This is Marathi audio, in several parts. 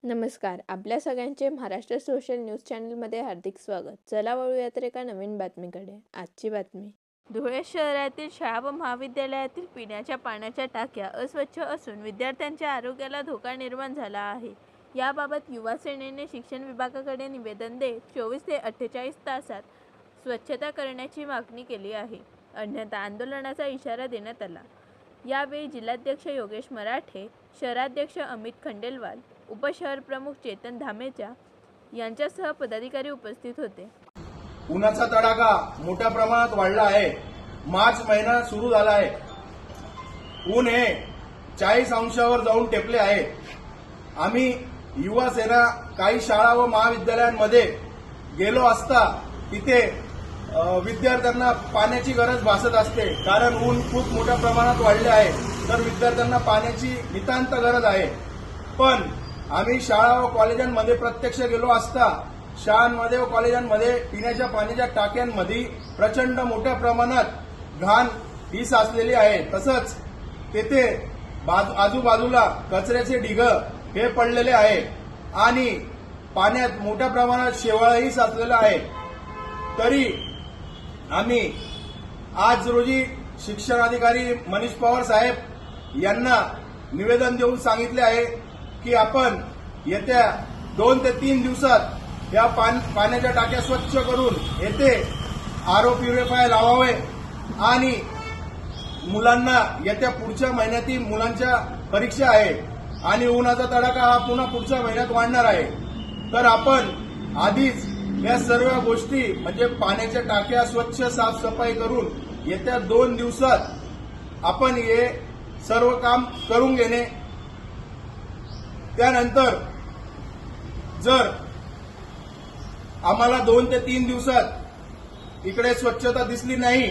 नमस्कार. आपल्या सगळ्यांचे महाराष्ट्र सोशल न्यूज चॅनलमध्ये हार्दिक स्वागत. चला वळूया तर एका नवीन बातमीकडे. आजची बातमी. धुळे शहरातील शाळा व महाविद्यालयातील पिण्याच्या पाण्याच्या टाक्या अस्वच्छ असून विद्यार्थ्यांच्या आरोग्याला धोका निर्माण झाला आहे. याबाबत युवा सेनेने शिक्षण विभागाकडे निवेदन देत 24 ते 48 तासात स्वच्छता करण्याची मागणी केली आहे. अन्यथा आंदोलनाचा इशारा देण्यात आला. यावेळी जिल्हाध्यक्ष योगेश मराठे, शहराध्यक्ष अमित खंडेलवाल, उपशहर प्रमुख चेतन धामेचा यांच्यासह पदाधिकारी उपस्थित होते. उन्हाचा तडाखा मोठ्या प्रमाणात वाढला आहे. मार्च महिना सुरू झाला आहे. ऊन हे 40 अंशावर जाऊन टेपले आहे. आम्ही युवा सेना काही शाळा व महाविद्यालयांमध्ये गेलो असता तिथे विद्यार्थ्यांना पाण्याची गरज भासत असते. कारण ऊन खूप मोठ्या प्रमाणात वाढले आहे, तर विद्यार्थ्यांना पाण्याची नितांत गरज आहे. पण आम्ही शाळा व कॉलेजांमध्ये प्रत्यक्ष गेलो असता शाळांमध्ये व कॉलेजांमध्ये पिण्याच्या पाण्याच्या टाक्यांमध्ये प्रचंड मोठ्या प्रमाणात घाण ही साचलेली आहे. तसंच तेथे आजूबाजूला कचऱ्याचे ढिग हे पडलेले आहे आणि पाण्यात मोठ्या प्रमाणात शेवाळही साचलेलं आहे. तरी आम्ही आज रोजी शिक्षणाधिकारी मनीष पवार साहेब यांना निवेदन देऊन सांगितले आहे की आपण येत्या 2 ते 3 दिवसात या पाण्याच्या टाक्या स्वच्छ करून येथे आरओ प्युरिफायर लावावे आणि मुलांना येत्या पुढच्या महिन्यातील मुलांच्या परीक्षा आहे आणि उन्हाचा तडाखा हा पुन्हा पुढच्या महिन्यात वाढणार आहे. तर आपण आधीच या सर्व गोष्टी म्हणजे पाण्याच्या टाक्या स्वच्छ साफसफाई करून येत्या 2 दिवसात आपण हे सर्व काम करून घेणे. त्यानंतर जर आम्हाला 2 ते 3 दिवसात इकडे स्वच्छता दिसली नाही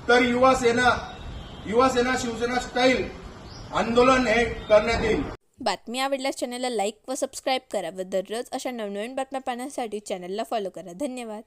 तर युवा सेना शिवसेना स्टाईल आंदोलन हे करण्यात येईल. बातमी आवडल्यास चॅनलला लाईक व सबस्क्राईब करा व दररोज अशा नवनवीन बातम्या पाहण्यासाठी चॅनलला फॉलो करा. धन्यवाद.